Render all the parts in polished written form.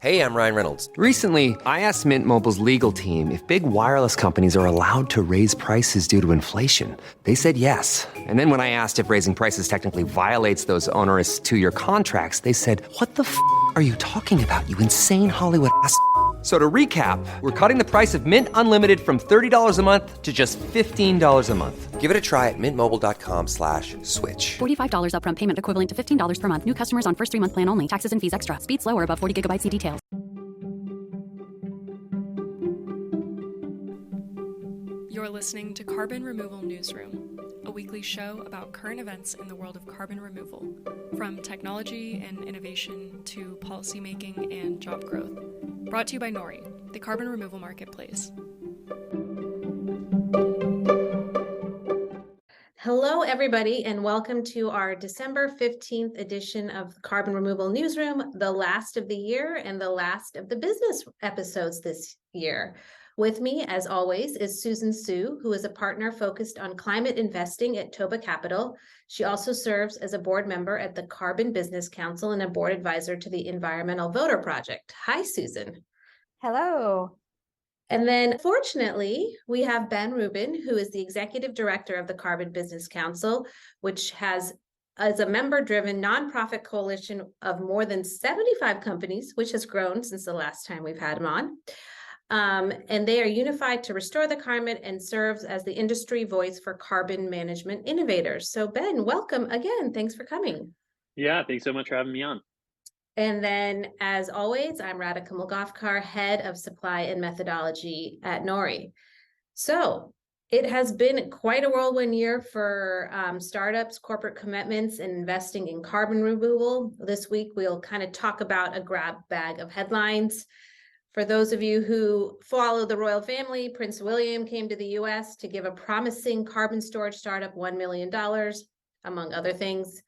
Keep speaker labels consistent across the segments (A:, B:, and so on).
A: Hey, I'm Ryan Reynolds.
B: Recently, I asked Mint Mobile's legal team if big wireless companies are allowed to raise prices due to inflation. They said yes. And then when I asked if raising prices technically violates those onerous two-year contracts, they said, "What the f*** are you talking about, you insane Hollywood ass?" So to recap, we're cutting the price of Mint Unlimited from $30 a month to just $15 a month.
A: Give it a try at mintmobile.com/switch.
C: $45 upfront payment equivalent to $15 per month. New customers on first 3-month plan only. Taxes and fees extra. Speed slower above 40 gigabytes. See details.
D: You're listening to Carbon Removal Newsroom, a weekly show about current events in the world of carbon removal, from technology and innovation to policymaking and job growth. Brought to you by Nori, the carbon removal marketplace.
E: Hello, everybody, and welcome to our December 15th edition of Carbon Removal Newsroom, the last of the year and the last of the business episodes this year. With me, as always, is Susan Su, who is a partner focused on climate investing at Toba Capital. She also serves as a board member at the Carbon Business Council and a board advisor to the Environmental Voter Project. Hi, Susan.
F: Hello.
E: And then, fortunately, we have Ben Rubin, who is the executive director of the Carbon Business Council, which has as a member-driven nonprofit coalition of more than 75 companies, which has grown since the last time we've had him on. And they are unified to restore the climate and serves as the industry voice for carbon management innovators. So Ben, welcome again. Thanks for coming.
G: Yeah, thanks so much for having me on.
E: And then, as always, I'm Radhika, head of supply and methodology at Nori. So it has been quite a whirlwind year for startups, corporate commitments, and investing in carbon removal. This week, we'll kind of talk about a grab bag of headlines. For those of you who follow the royal family, Prince William came to the US to give a promising carbon storage startup $1 million, among other things.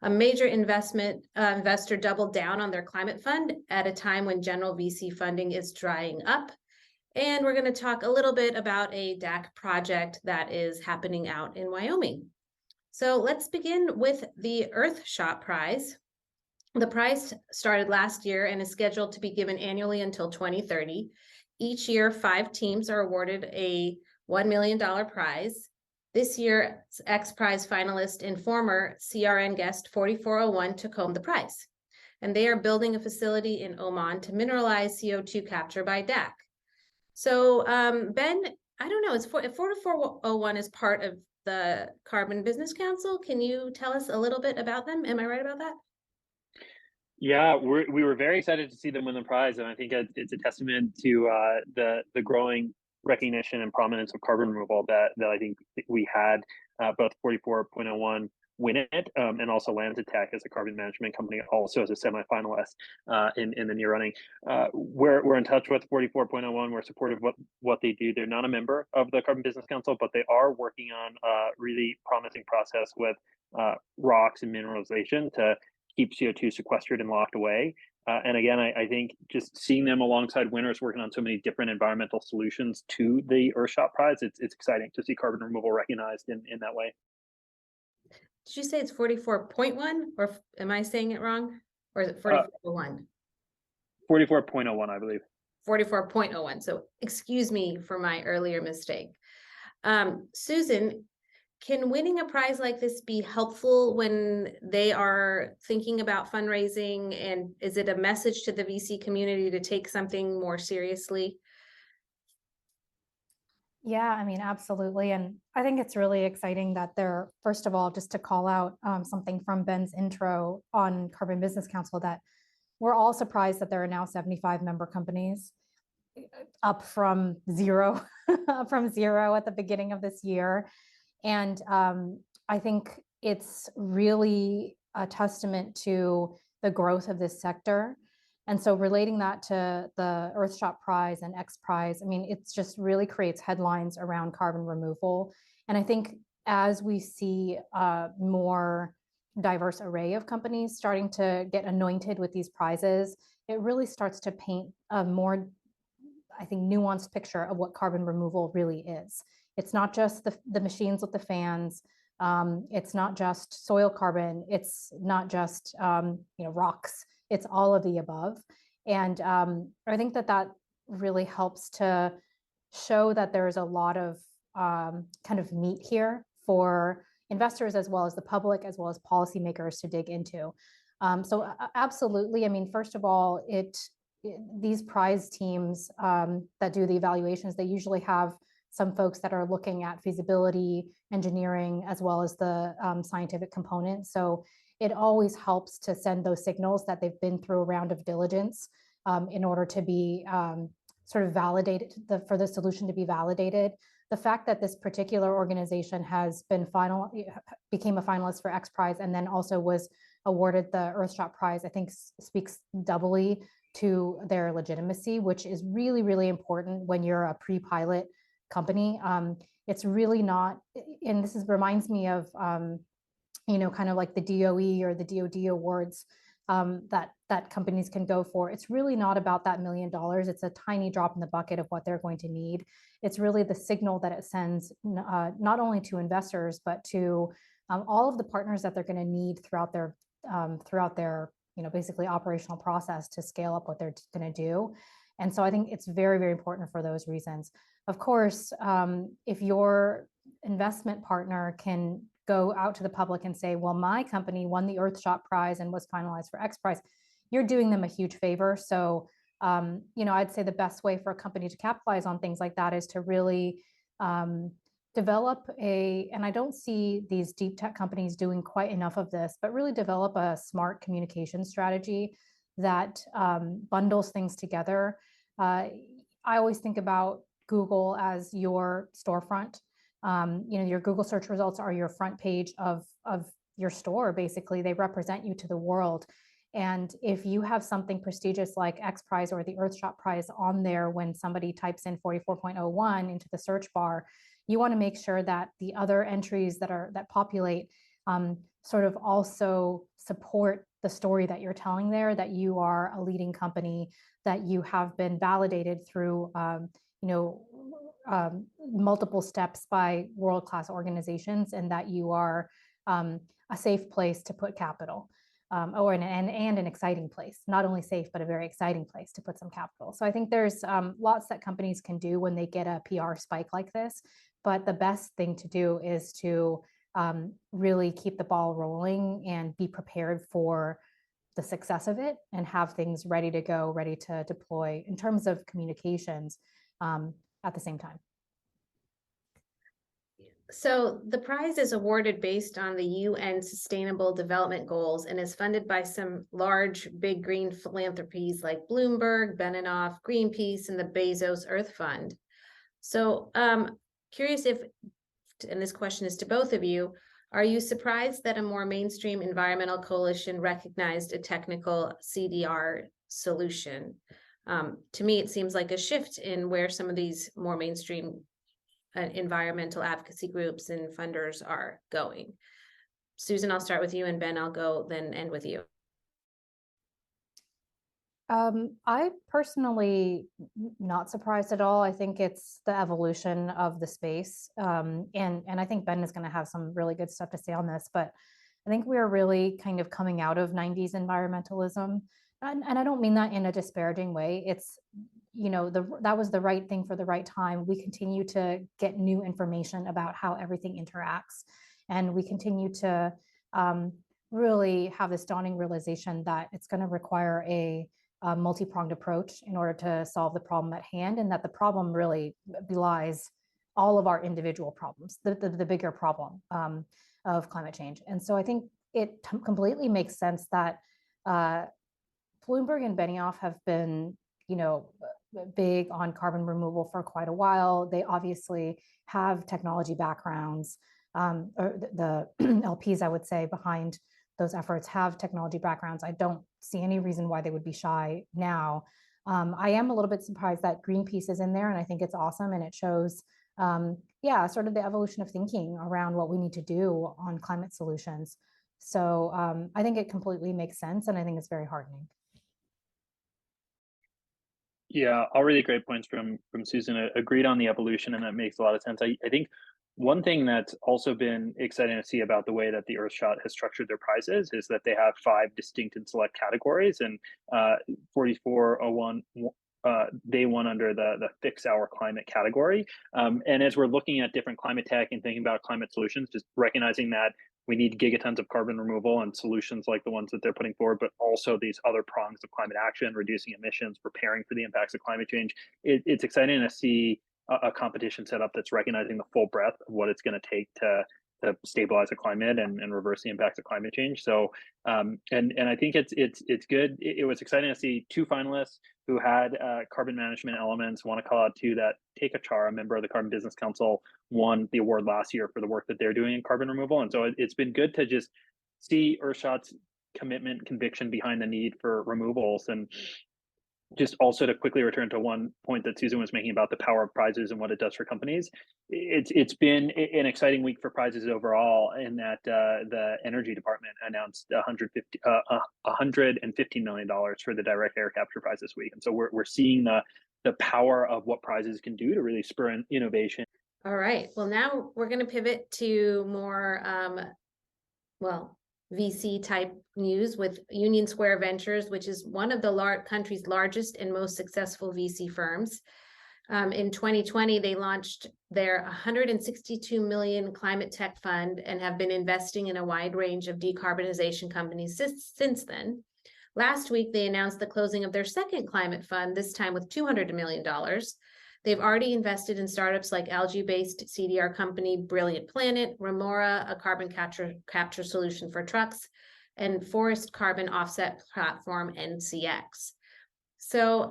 E: A major investor doubled down on their climate fund at a time when general VC funding is drying up. And we're going to talk a little bit about a DAC project that is happening out in Wyoming. So let's begin with the Earthshot Prize. The prize started last year and is scheduled to be given annually until 2030. Each year, 5 teams are awarded a $1 million prize. This year's X Prize finalist and former CRN guest 4401 took home the prize. And they are building a facility in Oman to mineralize CO2 capture by DAC. So Ben, I don't know, 4401 is part of the Carbon Business Council. Can you tell us a little bit about them? Am I right about that?
G: Yeah, we were very excited to see them win the prize, and I think it's a testament to the growing recognition and prominence of carbon removal that I think we had both 44.01 win it, and also LanzaTech as a carbon management company, also as a semifinalist in the near running. We're in touch with 44.01. We're supportive of what they do. They're not a member of the Carbon Business Council, but they are working on a really promising process with rocks and mineralization to keep CO2 sequestered and locked away. And again, I think just seeing them alongside winners working on so many different environmental solutions to the Earthshot Prize, it's exciting to see carbon removal recognized in that way.
E: Did you say it's 44.1 or am I saying it wrong? Or is it 44.1?
G: 44.01, I believe.
E: 44.01. So excuse me for my earlier mistake. Susan, can winning a prize like this be helpful when they are thinking about fundraising? And is it a message to the VC community to take something more seriously?
F: Yeah, I mean, absolutely. And I think it's really exciting that they're, first of all, just to call out something from Ben's intro on Carbon Business Council, that we're all surprised that there are now 75 member companies, up from zero, from zero at the beginning of this year. And I think it's really a testament to the growth of this sector. And so relating that to the Earthshot Prize and X Prize, I mean, it just really creates headlines around carbon removal. And I think as we see a more diverse array of companies starting to get anointed with these prizes, it really starts to paint a more, I think, nuanced picture of what carbon removal really is. It's not just the machines with the fans. It's not just soil carbon. It's not just rocks. It's all of the above. And I think that really helps to show that there's a lot of kind of meat here for investors as well as the public, as well as policymakers to dig into. So absolutely, I mean, first of all, these prize teams that do the evaluations, they usually have some folks that are looking at feasibility, engineering, as well as the scientific component. So it always helps to send those signals that they've been through a round of diligence in order to be sort of validated, for the solution to be validated. The fact that this particular organization has been became a finalist for X Prize and then also was awarded the Earthshot Prize, I think speaks doubly to their legitimacy, which is really, really important when you're a pre-pilot company. It's really not, and this reminds me of, kind of like the DOE or the DoD awards that companies can go for. It's really not about that $1 million. It's a tiny drop in the bucket of what they're going to need. It's really the signal that it sends not only to investors, but to all of the partners that they're going to need throughout their basically operational process to scale up what they're going to do. And so I think it's very, very important for those reasons. Of course, if your investment partner can go out to the public and say, well, my company won the Earthshot Prize and was finalized for X Prize, you're doing them a huge favor. So, I'd say the best way for a company to capitalize on things like that is to really develop and I don't see these deep tech companies doing quite enough of this, but really develop a smart communication strategy that bundles things together. I always think about Google as your storefront. Your Google search results are your front page of your store. Basically, they represent you to the world. And if you have something prestigious like X Prize or the Earthshot Prize on there when somebody types in 44.01 into the search bar, you want to make sure that the other entries that populate sort of also support the story that you're telling there, that you are a leading company, that you have been validated through multiple steps by world-class organizations, and that you are a safe place to put capital, and an exciting place, not only safe, but a very exciting place to put some capital. So I think there's lots that companies can do when they get a PR spike like this, but the best thing to do is to really keep the ball rolling and be prepared for the success of it and have things ready to go, ready to deploy in terms of communications at the same time.
E: So the prize is awarded based on the UN Sustainable Development Goals and is funded by some large, big green philanthropies like Bloomberg, Benioff, Greenpeace, and the Bezos Earth Fund. So curious and this question is to both of you, are you surprised that a more mainstream environmental coalition recognized a technical CDR solution? To me, it seems like a shift in where some of these more mainstream environmental advocacy groups and funders are going. Susan, I'll start with you, and Ben, I'll go then end with you.
F: I personally not surprised at all. I think it's the evolution of the space. And I think Ben is going to have some really good stuff to say on this, but I think we are really kind of coming out of 90s environmentalism. And I don't mean that in a disparaging way. It's, that was the right thing for the right time. We continue to get new information about how everything interacts. And we continue to really have this dawning realization that it's going to require a multi-pronged approach in order to solve the problem at hand, and that the problem really belies all of our individual problems, the bigger problem of climate change. And so I think it completely makes sense that Bloomberg and Benioff have been, big on carbon removal for quite a while. They obviously have technology backgrounds, or the LPs, I would say, behind those efforts have technology backgrounds. I don't see any reason why they would be shy now. I am a little bit surprised that Greenpeace is in there, and I think it's awesome, and it shows, sort of the evolution of thinking around what we need to do on climate solutions. So I think it completely makes sense, and I think it's very heartening.
G: Yeah, all really great points from Susan. Agreed on the evolution, and that makes a lot of sense. I think One thing that's also been exciting to see about the way that the Earthshot has structured their prizes is that they have 5 distinct and select categories, and 4401 they won under the fix our climate category. And as we're looking at different climate tech and thinking about climate solutions, just recognizing that we need gigatons of carbon removal and solutions like the ones that they're putting forward, but also these other prongs of climate action, reducing emissions, preparing for the impacts of climate change. It's exciting to see a competition set up that's recognizing the full breadth of what it's going to take to stabilize the climate and reverse the impacts of climate change. So and I think it's good. It was exciting to see 2 finalists who had carbon management elements. I want to call out 2 that Take a Char, a member of the Carbon Business Council, won the award last year for the work that they're doing in carbon removal. And so it's been good to just see Earthshot's commitment, conviction behind the need for removals. And just also to quickly return to one point that Susan was making about the power of prizes and what it does for companies. It's been an exciting week for prizes overall, in that the Energy Department announced $115 million for the direct air capture prize this week. And so we're seeing the power of what prizes can do to really spur innovation.
E: All right. Well, now we're going to pivot to more, VC type news with Union Square Ventures, which is one of the country's largest and most successful VC firms. In 2020, they launched their 162 million climate tech fund and have been investing in a wide range of decarbonization companies since then. Last week, they announced the closing of their second climate fund, this time with $200 million. They've already invested in startups like algae-based CDR company Brilliant Planet, Remora, a carbon capture solution for trucks, and forest carbon offset platform NCX. So,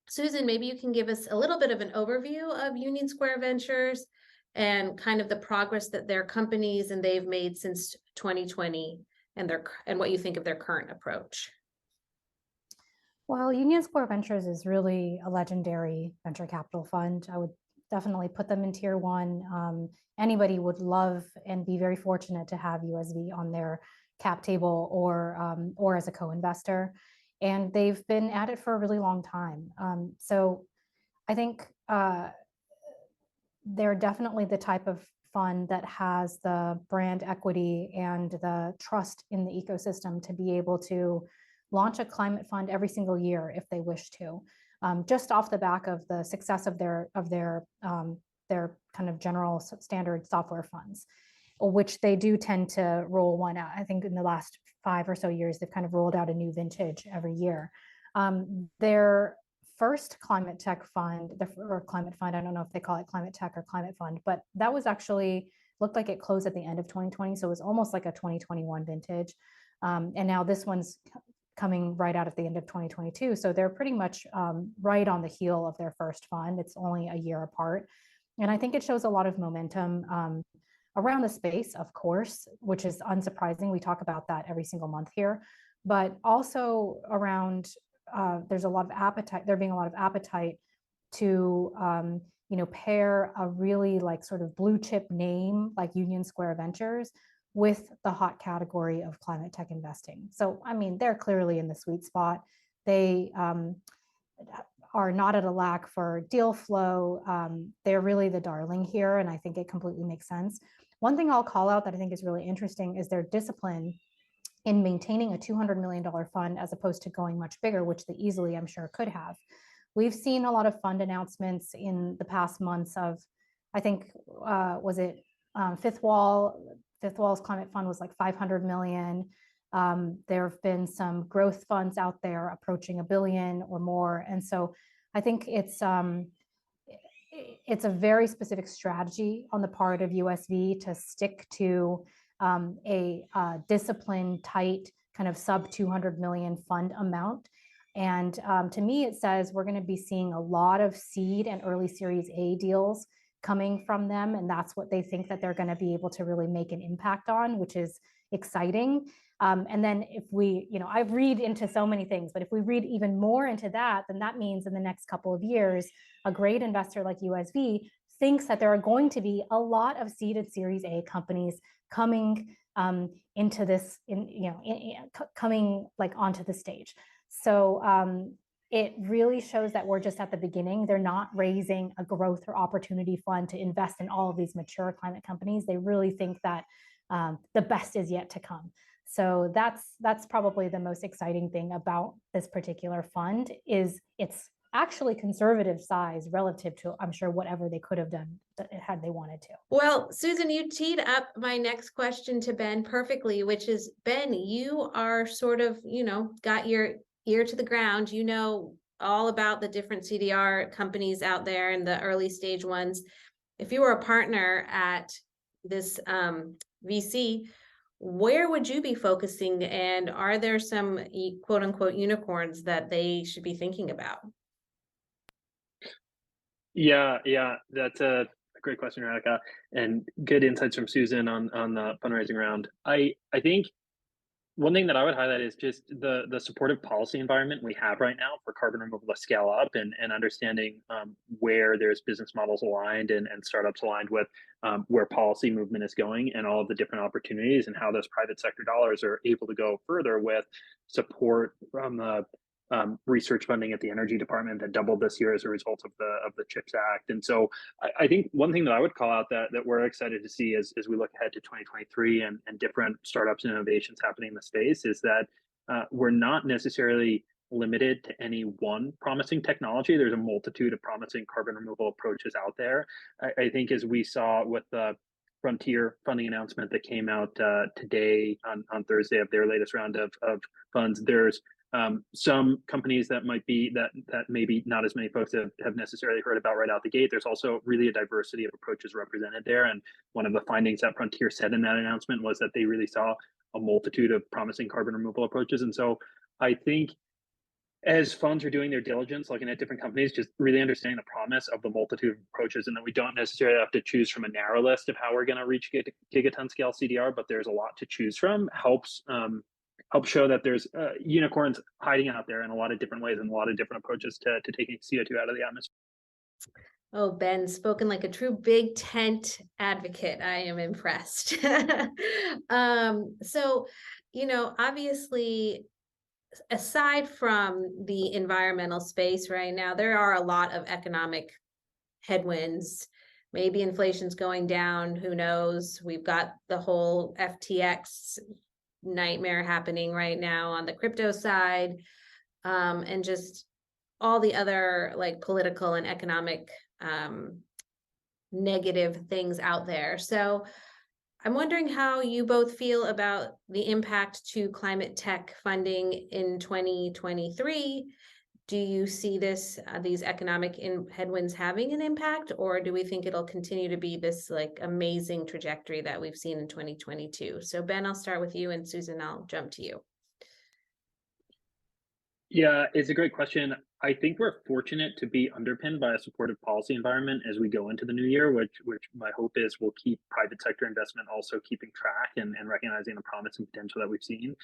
E: Susan, maybe you can give us a little bit of an overview of Union Square Ventures and kind of the progress that their companies and they've made since 2020 and what you think of their current approach.
F: Well, Union Square Ventures is really a legendary venture capital fund. I would definitely put them in tier 1. Anybody would love and be very fortunate to have USV on their cap table or as a co-investor. And they've been at it for a really long time. So I think they're definitely the type of fund that has the brand equity and the trust in the ecosystem to be able to launch a climate fund every single year if they wish to, just off the back of the success of their kind of general standard software funds, which they do tend to roll one out. I think in the last 5 or so years, they've kind of rolled out a new vintage every year. Their first climate tech fund, or climate fund, I don't know if they call it climate tech or climate fund, but that was actually, looked like it closed at the end of 2020. So it was almost like a 2021 vintage. And now this one's coming right out at the end of 2022. So they're pretty much right on the heel of their first fund. It's only a year apart. And I think it shows a lot of momentum around the space, of course, which is unsurprising. We talk about that every single month here, but also around, there's a lot of appetite, there being a lot of appetite to, pair a really like sort of blue chip name like Union Square Ventures with the hot category of climate tech investing. So, I mean, they're clearly in the sweet spot. They are not at a lack for deal flow. They're really the darling here, and I think it completely makes sense. One thing I'll call out that I think is really interesting is their discipline in maintaining a $200 million fund as opposed to going much bigger, which they easily, I'm sure, could have. We've seen a lot of fund announcements in the past months of, I think, was it Fifth Wall's climate fund was like 500 million. There have been some growth funds out there approaching $1 billion or more. And so I think it's a very specific strategy on the part of USV to stick to a disciplined, tight, kind of sub 200 million fund amount. And to me, it says we're going to be seeing a lot of seed and early Series A deals coming from them. And that's what they think that they're going to be able to really make an impact on, which is exciting. And then if we, I read into so many things, but if we read even more into that, then that means in the next couple of years, a great investor like USV thinks that there are going to be a lot of seeded Series A companies coming into this, coming like onto the stage. So it really shows that we're just at the beginning. They're not raising a growth or opportunity fund to invest in all of these mature climate companies. They really think that the best is yet to come. So that's probably the most exciting thing about this particular fund is it's actually conservative size relative to, I'm sure, whatever they could have done had they wanted to.
E: Well, Susan, you teed up my next question to Ben perfectly, which is, Ben, you are sort of, got your ear to the ground, all about the different CDR companies out there and the early stage ones. If you were a partner at this VC, where would you be focusing? And are there some quote unquote unicorns that they should be thinking about?
G: Yeah, that's a great question, Radhika, and good insights from Susan on the fundraising round. I think one thing that I would highlight is just the supportive policy environment we have right now for carbon removal to scale up, and understanding where there's business models aligned and startups aligned with where policy movement is going, and all of the different opportunities, and how those private sector dollars are able to go further with support from the research funding at the Energy Department that doubled this year as a result of the CHIPS Act. And so I think one thing that I would call out that we're excited to see as we look ahead to 2023 and different startups and innovations happening in the space is that we're not necessarily limited to any one promising technology. There's a multitude of promising carbon removal approaches out there. I think as we saw with the Frontier funding announcement that came out today on Thursday of their latest round of funds, there's some companies that might be that maybe not as many folks have necessarily heard about right out the gate. There's also really a diversity of approaches represented there. And one of the findings that Frontier said in that announcement was that they really saw a multitude of promising carbon removal approaches. And so I think as funds are doing their diligence, looking at different companies, just really understanding the promise of the multitude of approaches, and that we don't necessarily have to choose from a narrow list of how we're going to reach gigaton scale CDR, but there's a lot to choose from, helps show that there's unicorns hiding out there in a lot of different ways and a lot of different approaches to taking CO2 out of the atmosphere.
E: Oh, Ben, spoken like a true big tent advocate. I am impressed. So, obviously, aside from the environmental space right now, there are a lot of economic headwinds. Maybe inflation's going down, who knows? We've got the whole FTX nightmare happening right now on the crypto side, and just all the other like political and economic negative things out there. So I'm wondering how you both feel about the impact to climate tech funding in 2023. Do you see these economic headwinds having an impact, or do we think it'll continue to be this like amazing trajectory that we've seen in 2022? So Ben, I'll start with you, and Susan, I'll jump to you.
G: Yeah, it's a great question. I think we're fortunate to be underpinned by a supportive policy environment as we go into the new year, which my hope is will keep private sector investment also keeping track and recognizing the promise and potential that we've seen.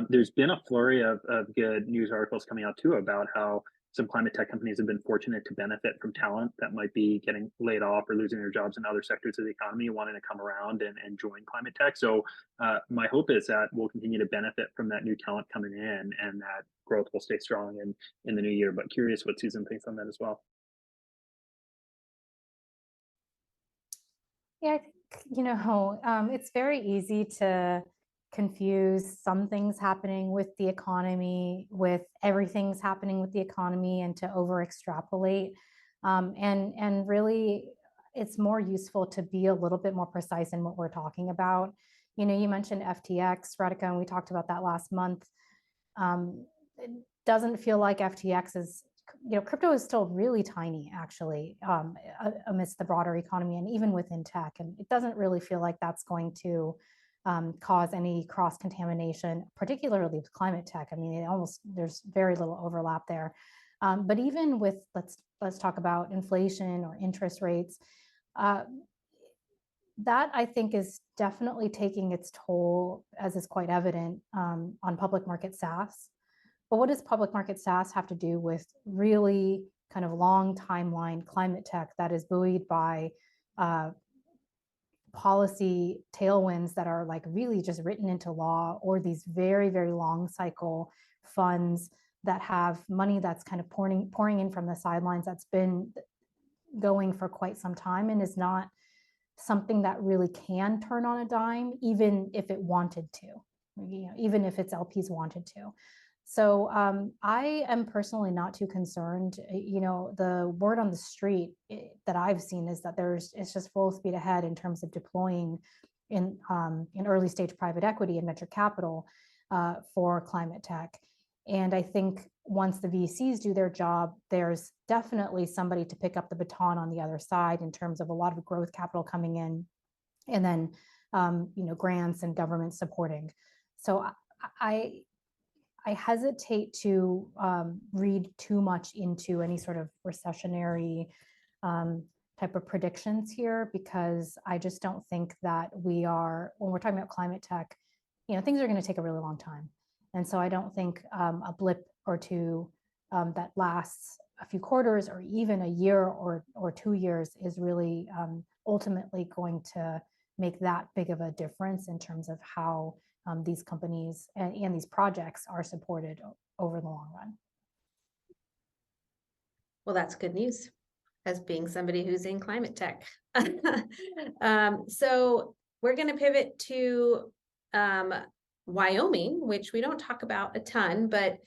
G: There's been a flurry of good news articles coming out too about how some climate tech companies have been fortunate to benefit from talent that might be getting laid off or losing their jobs in other sectors of the economy, wanting to come around and join climate tech. So my hope is that we'll continue to benefit from that new talent coming in, and that growth will stay strong in the new year. But curious what Susan thinks on that as well.
F: Yeah, I think, it's very easy to confuse some things happening with the economy with everything's happening with the economy, and to over extrapolate. And really, it's more useful to be a little bit more precise in what we're talking about. You mentioned FTX, Radhika, and we talked about that last month. It doesn't feel like FTX is, crypto is still really tiny, actually, amidst the broader economy and even within tech. And it doesn't really feel like that's going to cause any cross-contamination, particularly with climate tech. I mean, there's very little overlap there. But even with, let's talk about inflation or interest rates, that I think is definitely taking its toll, as is quite evident, on public market SaaS. But what does public market SaaS have to do with really kind of long timeline climate tech that is buoyed by policy tailwinds that are like really just written into law, or these very, very long cycle funds that have money that's kind of pouring in from the sidelines that's been going for quite some time and is not something that really can turn on a dime, even if it wanted to, even if its LPs wanted to. So I am personally not too concerned. The word on the street that I've seen is that it's just full speed ahead in terms of deploying in early stage private equity and venture capital for climate tech. And I think once the VCs do their job, there's definitely somebody to pick up the baton on the other side in terms of a lot of growth capital coming in, and then grants and government supporting. So I hesitate to read too much into any sort of recessionary type of predictions here, because I just don't think that when we're talking about climate tech, things are going to take a really long time. And so I don't think a blip or two that lasts a few quarters or even a year or 2 years is really ultimately going to make that big of a difference in terms of how these companies and these projects are supported over the long run.
E: Well, that's good news, as being somebody who's in climate tech. So we're going to pivot to Wyoming, which we don't talk about a ton, but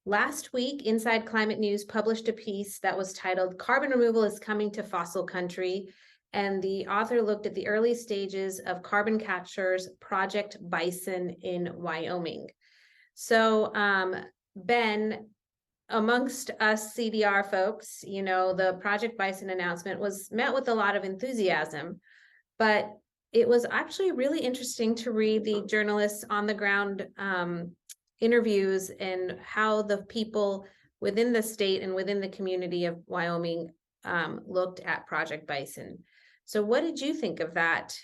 E: last week, Inside Climate News published a piece that was titled "Carbon Removal is Coming to Fossil Country," and the author looked at the early stages of carbon capture's Project Bison in Wyoming. So Ben, amongst us CDR folks, the Project Bison announcement was met with a lot of enthusiasm, but it was actually really interesting to read the journalists on the ground interviews and how the people within the state and within the community of Wyoming looked at Project Bison. So what did you think of that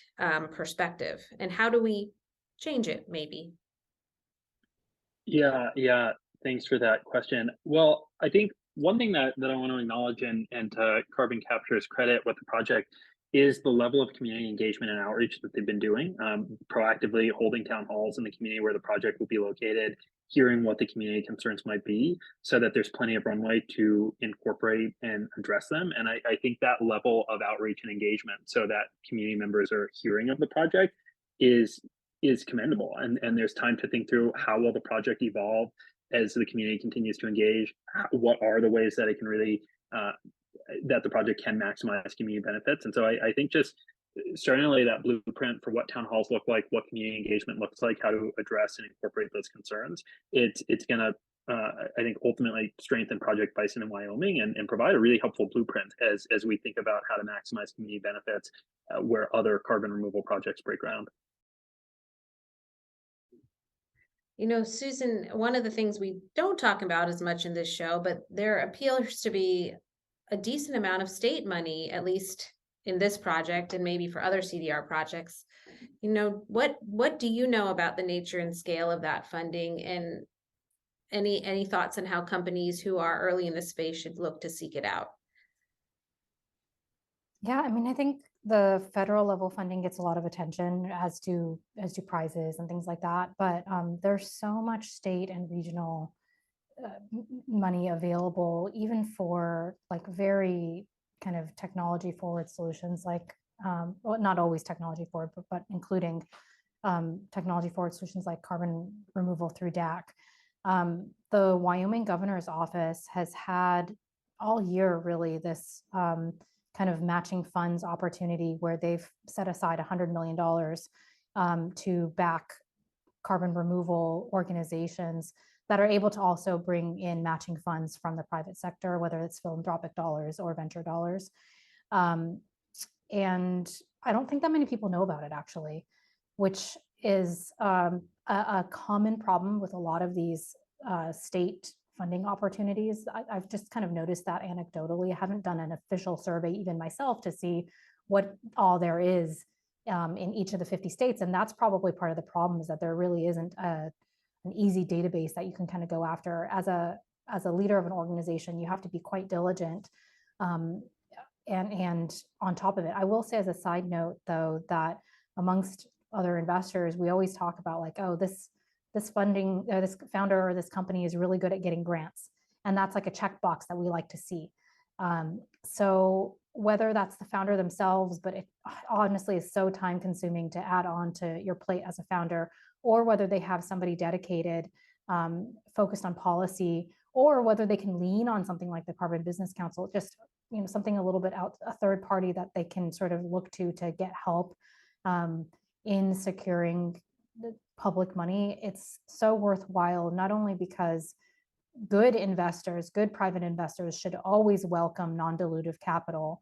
E: perspective, and how do we change it maybe?
G: Yeah. Thanks for that question. Well, I think one thing that I want to acknowledge and to Carbon Capture's credit with the project is the level of community engagement and outreach that they've been doing, proactively holding town halls in the community where the project will be located, hearing what the community concerns might be, so that there's plenty of runway to incorporate and address them. And I think that level of outreach and engagement, so that community members are hearing of the project, is commendable. And there's time to think through how will the project evolve as the community continues to engage. What are the ways that it can really that the project can maximize community benefits? And so I think just starting to lay that blueprint for what town halls look like, what community engagement looks like, how to address and incorporate those concerns, it's going to, I think, ultimately strengthen Project Bison in Wyoming and provide a really helpful blueprint as we think about how to maximize community benefits where other carbon removal projects break ground.
E: Susan, one of the things we don't talk about as much in this show, but there appears to be a decent amount of state money, at least in this project and maybe for other CDR projects. What do you know about the nature and scale of that funding, and any thoughts on how companies who are early in the space should look to seek it out?
F: Yeah, I think the federal level funding gets a lot of attention, as do prizes and things like that. But there's so much state and regional money available, even for like very kind of technology forward solutions, like well, not always technology forward, but including technology forward solutions like carbon removal through DAC. The Wyoming governor's office has had all year really this kind of matching funds opportunity where they've set aside $100 million to back carbon removal organizations that are able to also bring in matching funds from the private sector, whether it's philanthropic dollars or venture dollars. And I don't think that many people know about it, actually, which is a common problem with a lot of these state funding opportunities. I've just kind of noticed that anecdotally. I haven't done an official survey even myself to see what all there is in each of the 50 states. And that's probably part of the problem, is that there really isn't an easy database that you can kind of go after. As a leader of an organization, you have to be quite diligent and on top of it. I will say, as a side note, though, that amongst other investors, we always talk about like, oh, this this funding, this founder or this company is really good at getting grants. And that's like a checkbox that we like to see. So whether that's the founder themselves, but it honestly is so time consuming to add on to your plate as a founder, or whether they have somebody dedicated, focused on policy, or whether they can lean on something like the Carbon Business Council, just something a little bit out, a third party that they can sort of look to get help in securing the public money. It's so worthwhile, not only because good investors, good private investors should always welcome non-dilutive capital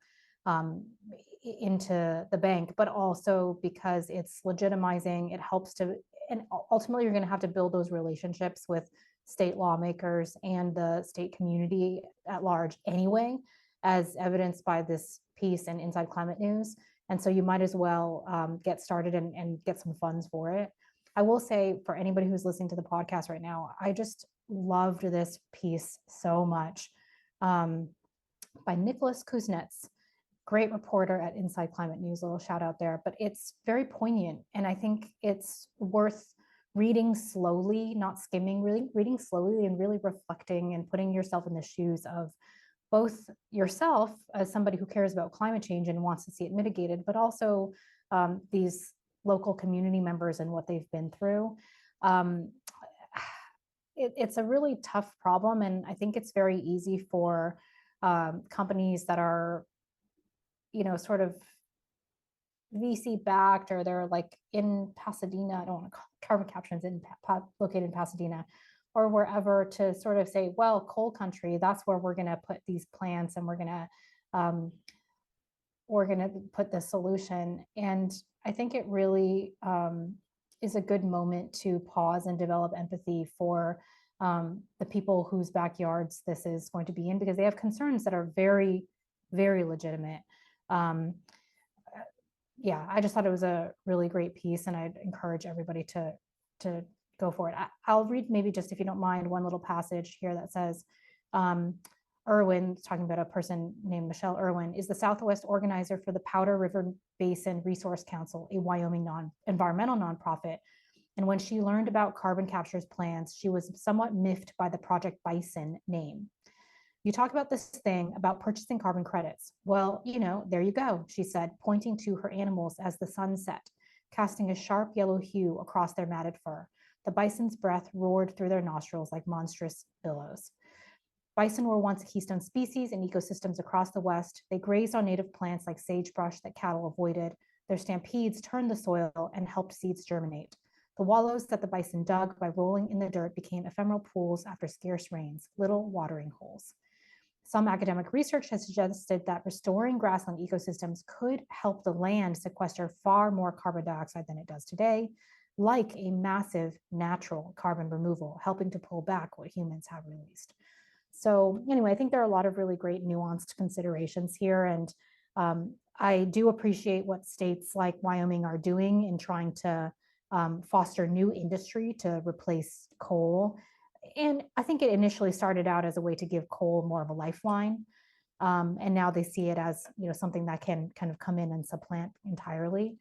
F: into the bank, but also because it's legitimizing, it helps to, and ultimately you're going to have to build those relationships with state lawmakers and the state community at large anyway, as evidenced by this piece in Inside Climate News. And so you might as well get started and get some funds for it. I will say, for anybody who's listening to the podcast right now, I just loved this piece so much by Nicholas Kuznets, great reporter at Inside Climate News, a little shout out there, but it's very poignant. And I think it's worth reading slowly, not skimming, really reading slowly and really reflecting and putting yourself in the shoes of both yourself as somebody who cares about climate change and wants to see it mitigated, but also these local community members and what they've been through. It's a really tough problem. And I think it's very easy for companies that are, sort of VC backed, or they're like in Pasadena, I don't want to call carbon capture is located in Pasadena or wherever, to sort of say, well, coal country, that's where we're going to put these plants and we're going to put the solution. And I think it really is a good moment to pause and develop empathy for the people whose backyards this is going to be in, because they have concerns that are very, very legitimate. Yeah, I just thought it was a really great piece, and I'd encourage everybody to go for it. I'll read, maybe just, if you don't mind, one little passage here that says, Irwin, talking about a person named Michelle Irwin, is the Southwest organizer for the Powder River Basin Resource Council, a Wyoming environmental nonprofit. And when she learned about carbon capture's plans, she was somewhat miffed by the Project Bison name. You talk about this thing about purchasing carbon credits. Well, there you go, she said, pointing to her animals as the sun set, casting a sharp yellow hue across their matted fur. The bison's breath roared through their nostrils like monstrous billows. Bison were once a keystone species in ecosystems across the West. They grazed on native plants like sagebrush that cattle avoided. Their stampedes turned the soil and helped seeds germinate. The wallows that the bison dug by rolling in the dirt became ephemeral pools after scarce rains, little watering holes. Some academic research has suggested that restoring grassland ecosystems could help the land sequester far more carbon dioxide than it does today, like a massive natural carbon removal, helping to pull back what humans have released. So anyway, I think there are a lot of really great nuanced considerations here. And I do appreciate what states like Wyoming are doing in trying to foster new industry to replace coal. And I think it initially started out as a way to give coal more of a lifeline. And now they see it as, something that can kind of come in and supplant entirely.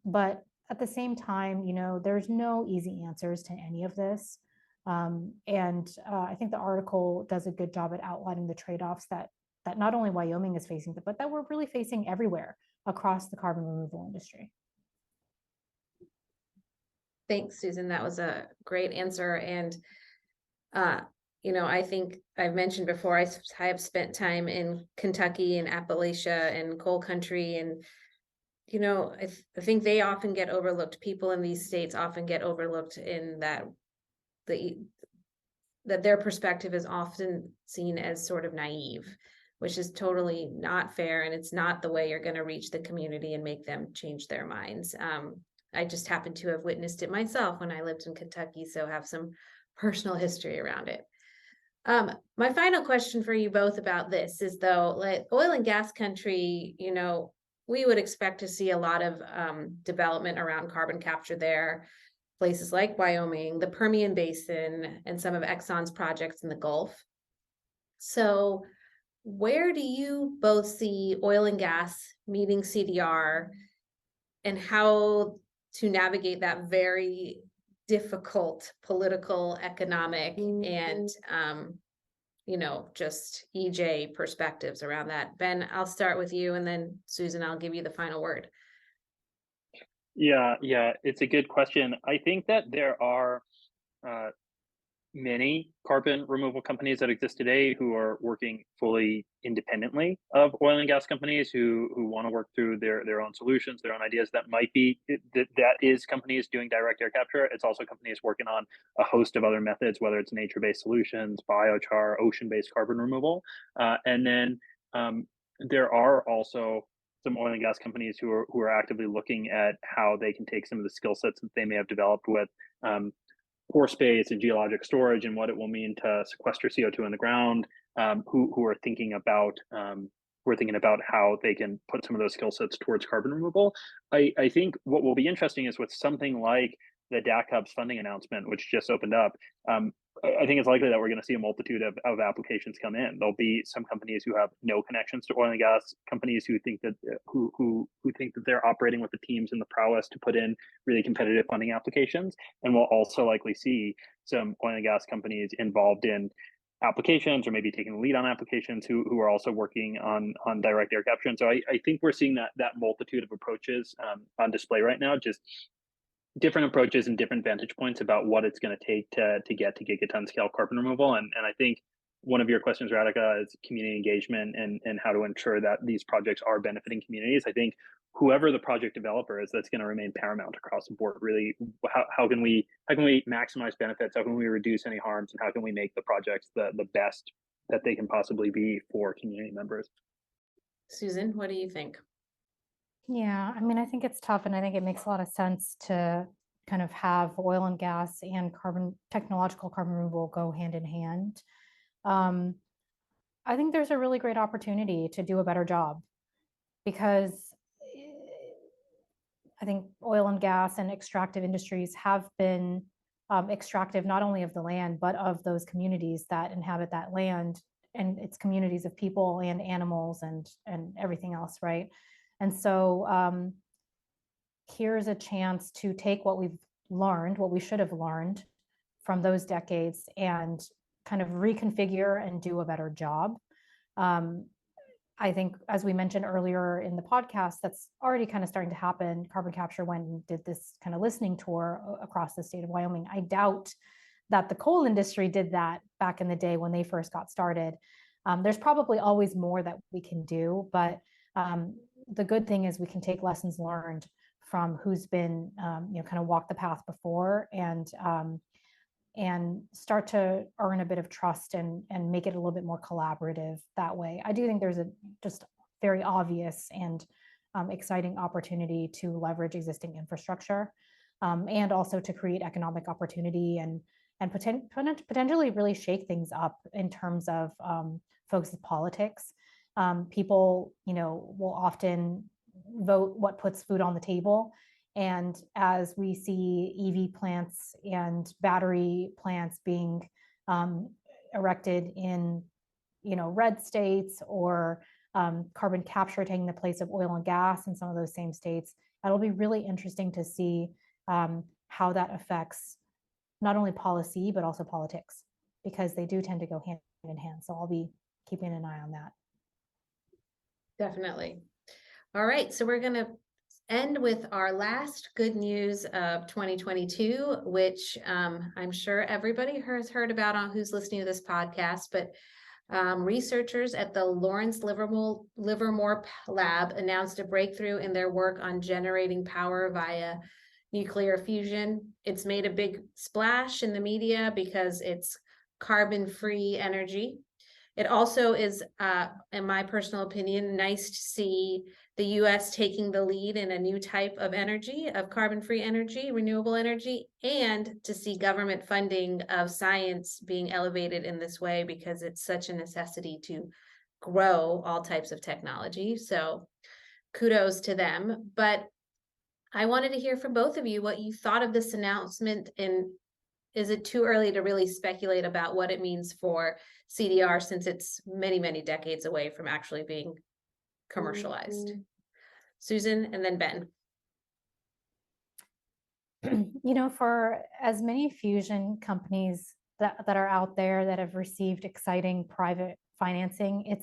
F: But at the same time, there's no easy answers to any of this. And I think the article does a good job at outlining the trade-offs that not only Wyoming is facing, but that we're really facing everywhere across the carbon removal industry.
E: Thanks, Susan. That was a great answer. And I think I've mentioned before, I have spent time in Kentucky and Appalachia and coal country. And, I think they often get overlooked. People in these states often get overlooked in that their perspective is often seen as sort of naive, which is totally not fair. And it's not the way you're going to reach the community and make them change their minds. I just happen to have witnessed it myself when I lived in Kentucky, so have some personal history around it. My final question for you both about this is, though, like oil and gas country, we would expect to see a lot of development around carbon capture there. Places like Wyoming, the Permian Basin, and some of Exxon's projects in the Gulf. So where do you both see oil and gas meeting CDR, and how to navigate that very difficult political, economic, and just EJ perspectives around that. Ben, I'll start with you, and then Susan, I'll give you the final word.
G: Yeah, it's a good question. I think that there are many carbon removal companies that exist today who are working fully independently of oil and gas companies who want to work through their own solutions, their own ideas. That might be that is companies doing direct air capture. It's also companies working on a host of other methods, whether it's nature-based solutions, biochar, ocean-based carbon removal, and then there are also some oil and gas companies who are actively looking at how they can take some of the skill sets that they may have developed with pore space and geologic storage and what it will mean to sequester CO2 in the ground, who are thinking about how they can put some of those skill sets towards carbon removal. I think what will be interesting is with something like the DAC Hub's funding announcement, which just opened up, I think it's likely that we're going to see a multitude of applications come in. There'll be some companies who have no connections to oil and gas companies who think that who think that they're operating with the teams and the prowess to put in really competitive funding applications. And we'll also likely see some oil and gas companies involved in applications or maybe taking the lead on applications who are also working on direct air capture. And so I think we're seeing that multitude of approaches on display right now, just different approaches and different vantage points about what it's going to take to get to gigaton scale carbon removal. And I think one of your questions, Radhika, is community engagement and how to ensure that these projects are benefiting communities. I think whoever the project developer is, that's going to remain paramount across the board. Really, how can we maximize benefits? How can we reduce any harms? And how can we make the projects the best that they can possibly be for community members?
E: Susan, what do you think?
F: Yeah, I mean, I think it's tough, and I think it makes a lot of sense to kind of have oil and gas and technological carbon removal go hand in hand. I think there's a really great opportunity to do a better job, because I think oil and gas and extractive industries have been extractive not only of the land, but of those communities that inhabit that land, and its communities of people and animals and everything else, right? And so here's a chance to take what we've learned, what we should have learned from those decades, and kind of reconfigure and do a better job. I think, as we mentioned earlier in the podcast, that's already kind of starting to happen. Carbon Capture went and did this kind of listening tour across the state of Wyoming. I doubt that the coal industry did that back in the day when they first got started. There's probably always more that we can do, but the good thing is we can take lessons learned from who's been, kind of walked the path before, and start to earn a bit of trust and make it a little bit more collaborative that way. I do think there's a just very obvious and exciting opportunity to leverage existing infrastructure, and also to create economic opportunity and potentially really shake things up in terms of folks with politics. People, will often vote what puts food on the table. And as we see EV plants and battery plants being erected in, red states, or carbon capture taking the place of oil and gas in some of those same states, that'll be really interesting to see how that affects not only policy, but also politics, because they do tend to go hand in hand. So I'll be keeping an eye on that.
E: Definitely. All right, so we're going to end with our last good news of 2022, which I'm sure everybody has heard about on who's listening to this podcast, but researchers at the Lawrence Livermore Lab announced a breakthrough in their work on generating power via nuclear fusion. It's made a big splash in the media because it's carbon-free energy. It also is, in my personal opinion, nice to see the US taking the lead in a new type of energy, of carbon-free energy, renewable energy, and to see government funding of science being elevated in this way, because it's such a necessity to grow all types of technology. So kudos to them. But I wanted to hear from both of you what you thought of this announcement, and is it too early to really speculate about what it means for CDR, since it's many, many decades away from actually being commercialized? Susan, and then Ben.
F: For as many fusion companies that are out there that have received exciting private financing,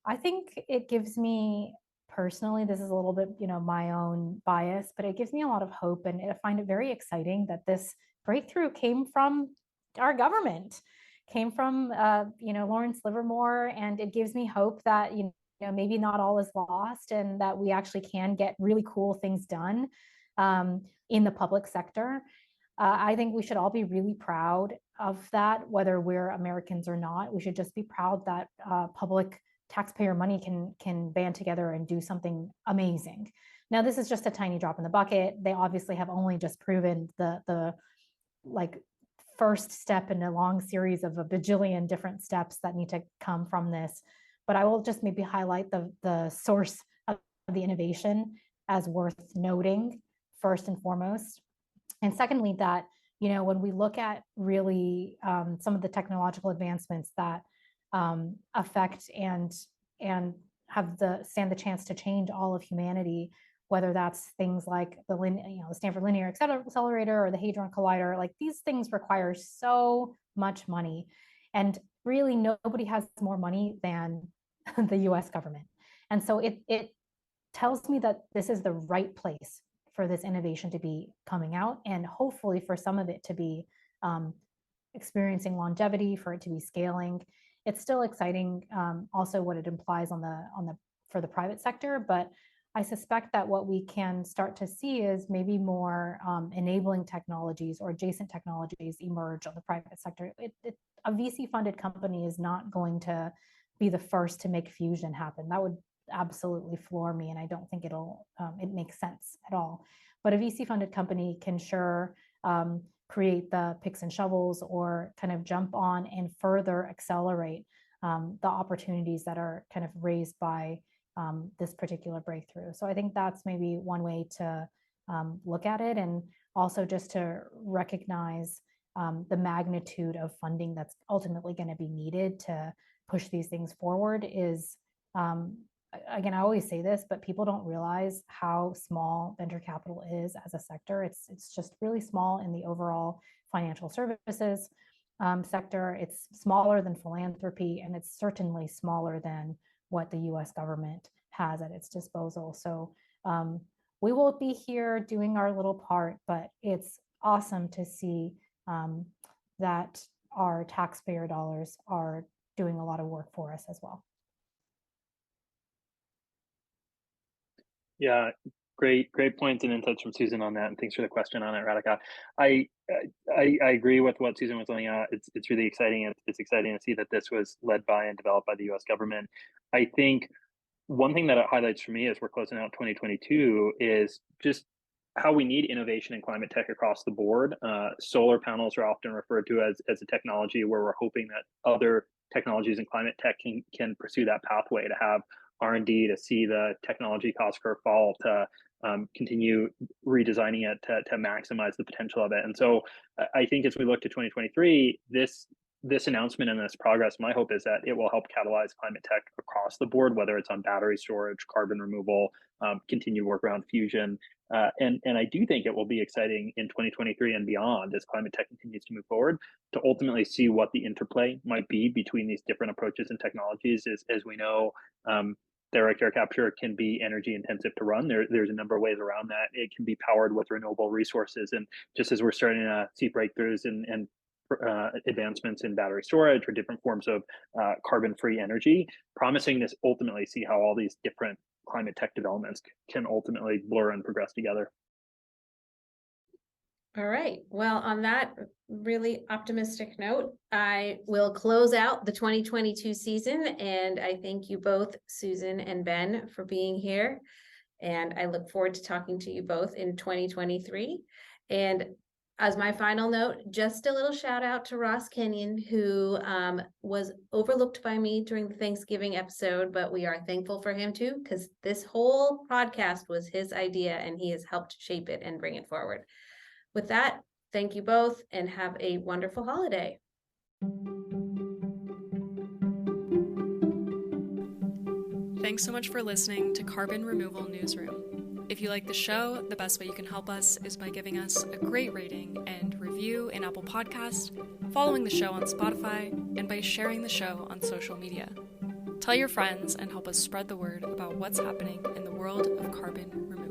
F: I think it gives me personally, this is a little bit, my own bias, but it gives me a lot of hope. And I find it very exciting that this breakthrough came from our government, came from, Lawrence Livermore. And it gives me hope that, maybe not all is lost and that we actually can get really cool things done in the public sector. I think we should all be really proud of that, whether we're Americans or not. We should just be proud that public taxpayer money can band together and do something amazing. Now, this is just a tiny drop in the bucket. They obviously have only just proven the first step in a long series of a bajillion different steps that need to come from this. But I will just maybe highlight the source of the innovation as worth noting first and foremost. And secondly, that, when we look at really some of the technological advancements that affect and stand the chance to change all of humanity, whether that's things like the Stanford Linear Accelerator or the Hadron Collider, like these things require so much money. And really nobody has more money than the US government. And so it tells me that this is the right place for this innovation to be coming out, and hopefully for some of it to be experiencing longevity, for it to be scaling. It's still exciting, also what it implies for the private sector, but I suspect that what we can start to see is maybe more enabling technologies or adjacent technologies emerge on the private sector. A VC-funded company is not going to be the first to make fusion happen. That would absolutely floor me, and I don't think it makes sense at all. But a VC-funded company can sure create the picks and shovels or kind of jump on and further accelerate the opportunities that are kind of raised by this particular breakthrough. So I think that's maybe one way to look at it, and also just to recognize the magnitude of funding that's ultimately going to be needed to push these things forward is, again, I always say this, but people don't realize how small venture capital is as a sector. It's just really small in the overall financial services sector. It's smaller than philanthropy, and it's certainly smaller than what the US government has at its disposal. So we will be here doing our little part, but it's awesome to see that our taxpayer dollars are doing a lot of work for us as well.
G: Yeah, great points and insights from Susan on that, and thanks for the question on it, Radhika. I agree with what Susan was laying out. It's really exciting. It's exciting to see that this was led by and developed by the U.S. government. I think one thing that it highlights for me as we're closing out 2022 is just how we need innovation in climate tech across the board. Solar panels are often referred to as a technology where we're hoping that other technologies in climate tech can pursue that pathway to have R&D, to see the technology cost curve fall, to continue redesigning it to maximize the potential of it. And so I think as we look to 2023, this announcement and this progress, my hope is that it will help catalyze climate tech across the board, whether it's on battery storage, carbon removal, continued work around fusion. And I do think it will be exciting in 2023 and beyond as climate tech continues to move forward to ultimately see what the interplay might be between these different approaches and technologies. As we know, direct air capture can be energy intensive to run. There's a number of ways around that. It can be powered with renewable resources. And just as we're starting to see breakthroughs and advancements in battery storage or different forms of carbon-free energy, promising to ultimately see how all these different climate tech developments can ultimately blur and progress together.
E: All right. Well, on that really optimistic note, I will close out the 2022 season, and I thank you both, Susan and Ben, for being here. And I look forward to talking to you both in 2023. And as my final note, just a little shout out to Ross Kenyon, who was overlooked by me during the Thanksgiving episode, but we are thankful for him too, because this whole podcast was his idea and he has helped shape it and bring it forward. With that, thank you both and have a wonderful holiday.
D: Thanks so much for listening to Carbon Removal Newsroom. If you like the show, the best way you can help us is by giving us a great rating and review in Apple Podcasts, following the show on Spotify, and by sharing the show on social media. Tell your friends and help us spread the word about what's happening in the world of carbon removal.